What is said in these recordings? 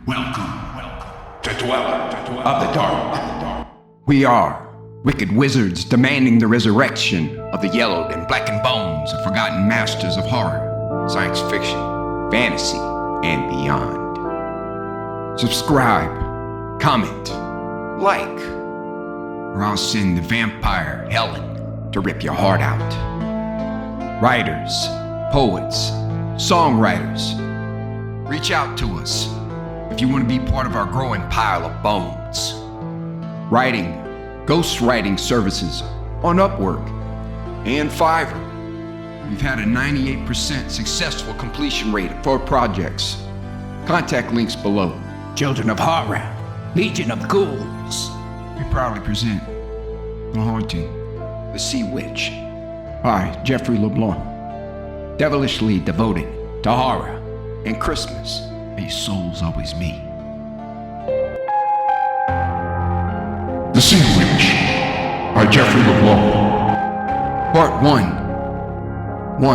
Welcome to Dweller of the Dark. We are wicked wizards demanding the resurrection of the yellowed and blackened bones of forgotten masters of horror, science fiction, fantasy, and beyond. Subscribe, comment, like, or I'll send the vampire Helen to rip your heart out. Writers, poets, songwriters, reach out to us if you want to be part of our growing pile of bones. Writing, ghostwriting services on Upwork and Fiverr. We've had a 98% successful completion rate for projects. Contact links below. Children of Horror, Legion of Ghouls. We proudly present The Haunting, The Sea Witch. I, Jeffrey LeBlanc, devilishly devoted to horror and Christmas. May souls always meet. The Sea Witch by Jeffrey LeBlanc. Part 1.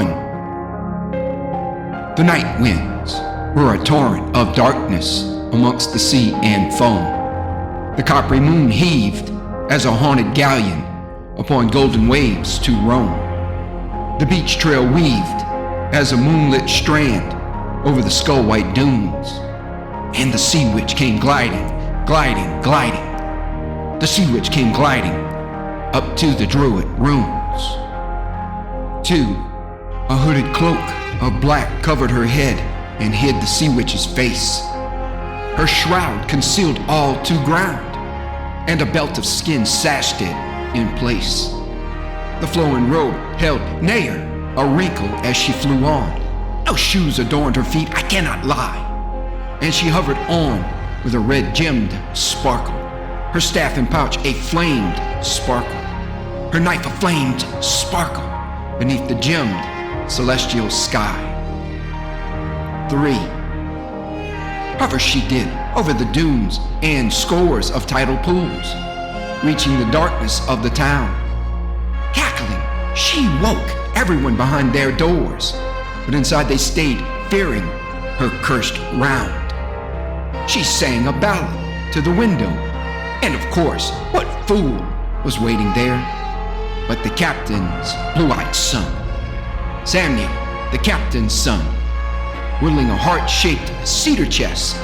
The night winds were a torrent of darkness amongst the sea and foam. The coppery moon heaved as a haunted galleon upon golden waves to roam. The beach trail weaved as a moonlit strand over the skull-white dunes, and the sea witch came gliding. The sea witch came gliding up to the druid ruins. 2. A hooded cloak of black covered her head and hid the sea witch's face. Her shroud concealed all to ground, and a belt of skin sashed it in place. The flowing robe held ne'er a wrinkle as she flew on. No shoes adorned her feet, I cannot lie. And she hovered on with a red-gemmed sparkle. Her staff and pouch a flamed sparkle. Her knife a flamed sparkle beneath the gemmed celestial sky. 3. Hover she did over the dunes and scores of tidal pools, reaching the darkness of the town. Cackling, she woke everyone behind their doors, but inside they stayed, fearing her cursed round. She sang a ballad to the window, and of course, what fool was waiting there but the captain's blue-eyed son? Samuel, the captain's son, whittling a heart-shaped cedar chest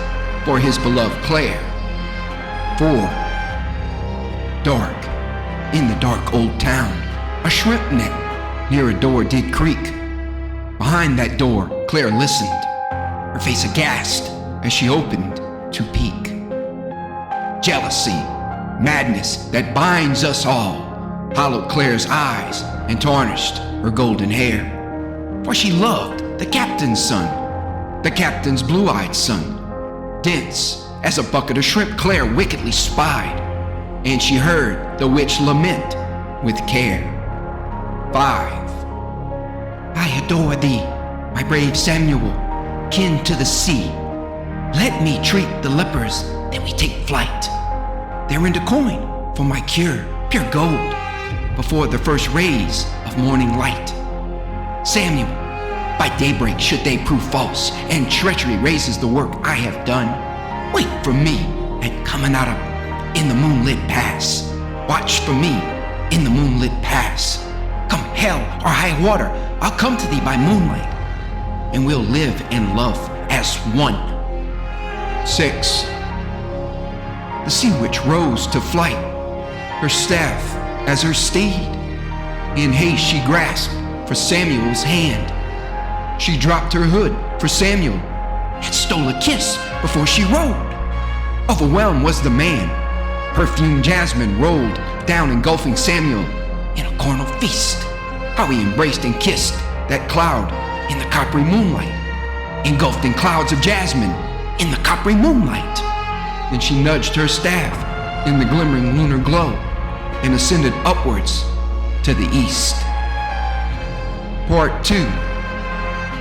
for his beloved Claire. 4. Dark, in the dark old town, a shrimp net near a door did creak. Behind that door, Claire listened, her face aghast as she opened to peek. Jealousy, madness that binds us all, hollowed Claire's eyes and tarnished her golden hair. For she loved the captain's son, the captain's blue-eyed son. Dense as a bucket of shrimp Claire wickedly spied, and she heard the witch lament with care. 5. I adore thee, my brave Samuel, kin to the sea. Let me treat the lepers, then we take flight. They're into coin for my cure, pure gold, before the first rays of morning light. Samuel, by daybreak should they prove false, and treachery raises the work I have done, wait for me at coming out of in the moonlit pass. Watch for me in the moonlit pass. Come hell or high water, I'll come to thee by moonlight, and we'll live and love as one. 6. The sea witch rose to flight, her staff as her steed. In haste she grasped for Samuel's hand. She dropped her hood for Samuel and stole a kiss before she rode. Overwhelmed was the man. Perfumed jasmine rolled down, engulfing Samuel in a carnal feast. How he embraced and kissed that cloud in the coppery moonlight, engulfed in clouds of jasmine in the coppery moonlight. Then she nudged her staff in the glimmering lunar glow and ascended upwards to the east. Part 2.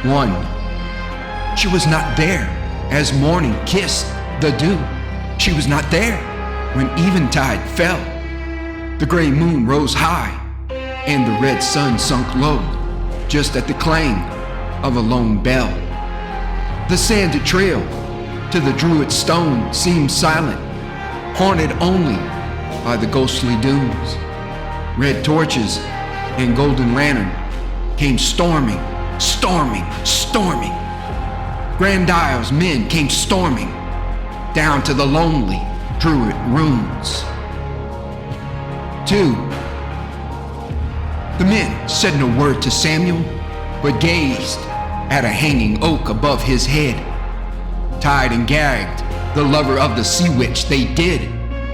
1. She was not there as morning kissed the dew. She was not there when eventide fell. The gray moon rose high, and the red sun sunk low, just at the clang of a lone bell. The sanded trail to the druid stone seemed silent, haunted only by the ghostly dunes. Red torches and golden lantern came storming, storming, storming. Grandile's men came storming down to the lonely druid ruins. 2. The men said no word to Samuel, but gazed at a hanging oak above his head. Tied and gagged the lover of the sea witch they did,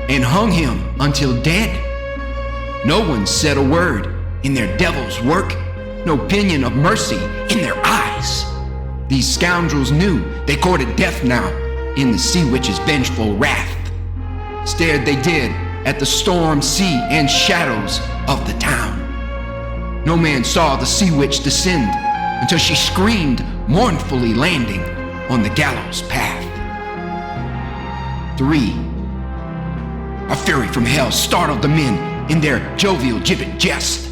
and hung him until dead. No one said a word in their devil's work, no pinion of mercy in their eyes. These scoundrels knew they courted death now in the sea witch's vengeful wrath. Stared they did at the storm, sea, and shadows of the town. No man saw the sea witch descend until she screamed, mournfully landing on the gallows path. 3. A fury from hell startled the men in their jovial gibbet jest.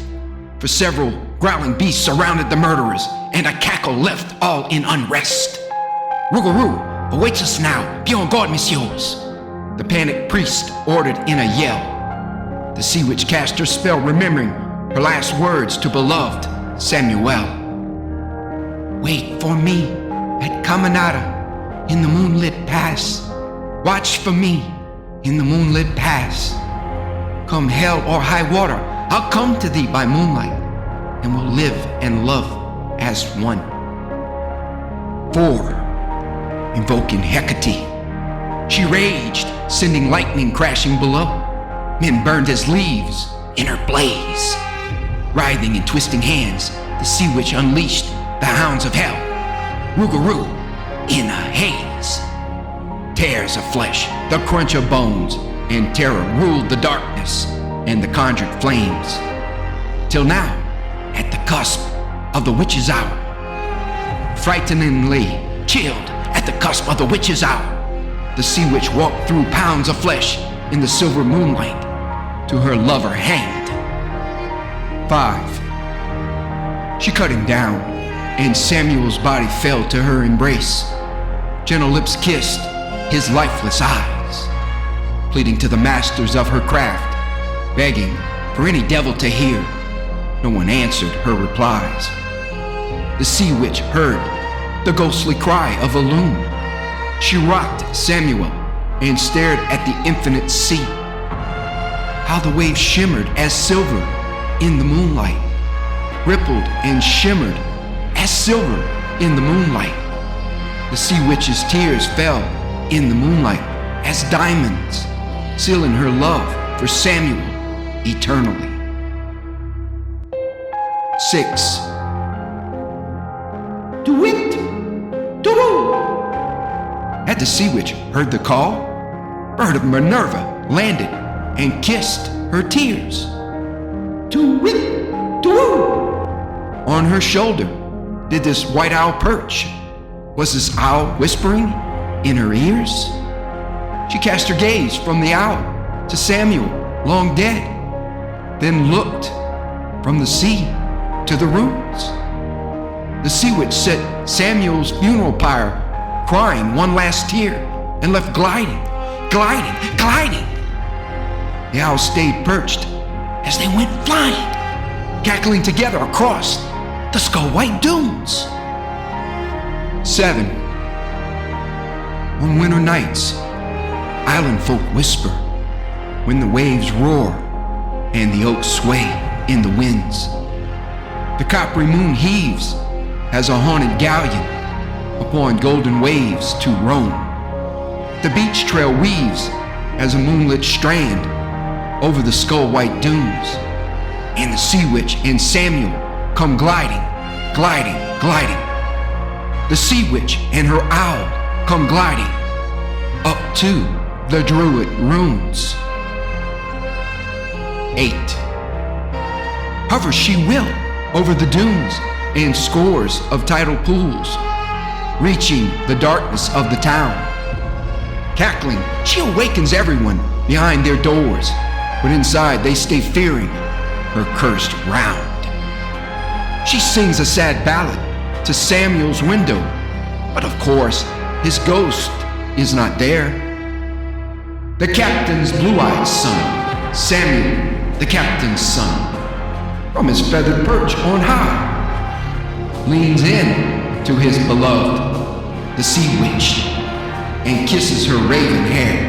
For several growling beasts surrounded the murderers, and a cackle left all in unrest. Rougarou awaits us now, be on guard, messieurs, the panicked priest ordered in a yell. The sea witch cast her spell, remembering her last words to beloved Samuel. Wait for me at Caminada in the moonlit pass. Watch for me in the moonlit pass. Come hell or high water, I'll come to thee by moonlight, and we'll live and love as one. 4. Invoking Hecate. She raged, sending lightning crashing below. Men burned as leaves in her blaze. Writhing and twisting hands, the sea witch unleashed the hounds of hell. Rougarou in a haze. Tears of flesh, the crunch of bones, and terror ruled the darkness and the conjured flames. Till now, at the cusp of the witch's hour, frighteningly chilled at the cusp of the witch's hour, the sea witch walked through pounds of flesh in the silver moonlight to her lover hanged. 5. She cut him down, and Samuel's body fell to her embrace. Gentle lips kissed his lifeless eyes, pleading to the masters of her craft, begging for any devil to hear. No one answered her replies. The sea witch heard the ghostly cry of a loon. She rocked Samuel and stared at the infinite sea. How the waves shimmered as silver in the moonlight, rippled and shimmered as silver in the moonlight. The sea witch's tears fell in the moonlight as diamonds, sealing her love for Samuel eternally. 6. Do-it! Do-do! Had the sea witch heard the call? Bird of Minerva landed and kissed her tears. Do-it! Do-do! On her shoulder did this white owl perch. Was this owl whispering in her ears? She cast her gaze from the owl to Samuel, long dead, then looked from the sea to the ruins. The sea witch set Samuel's funeral pyre, crying one last tear, and left gliding, gliding, gliding. The owls stayed perched as they went flying, cackling together across the skull-white dunes. 7. On winter nights, island folk whisper when the waves roar and the oaks sway in the winds. The coppery moon heaves as a haunted galleon upon golden waves to roam. The beach trail weaves as a moonlit strand over the skull-white dunes, and the sea witch and Samuel come gliding, gliding, gliding. The sea witch and her owl come gliding up to the druid ruins. 8. Hover she will over the dunes and scores of tidal pools, reaching the darkness of the town. Cackling, she awakens everyone behind their doors, but inside they stay fearing her cursed round. She sings a sad ballad to Samuel's window, but of course his ghost is not there. The captain's blue-eyed son, Samuel, the captain's son, from his feathered perch on high, leans in to his beloved, the sea witch, and kisses her raven hair.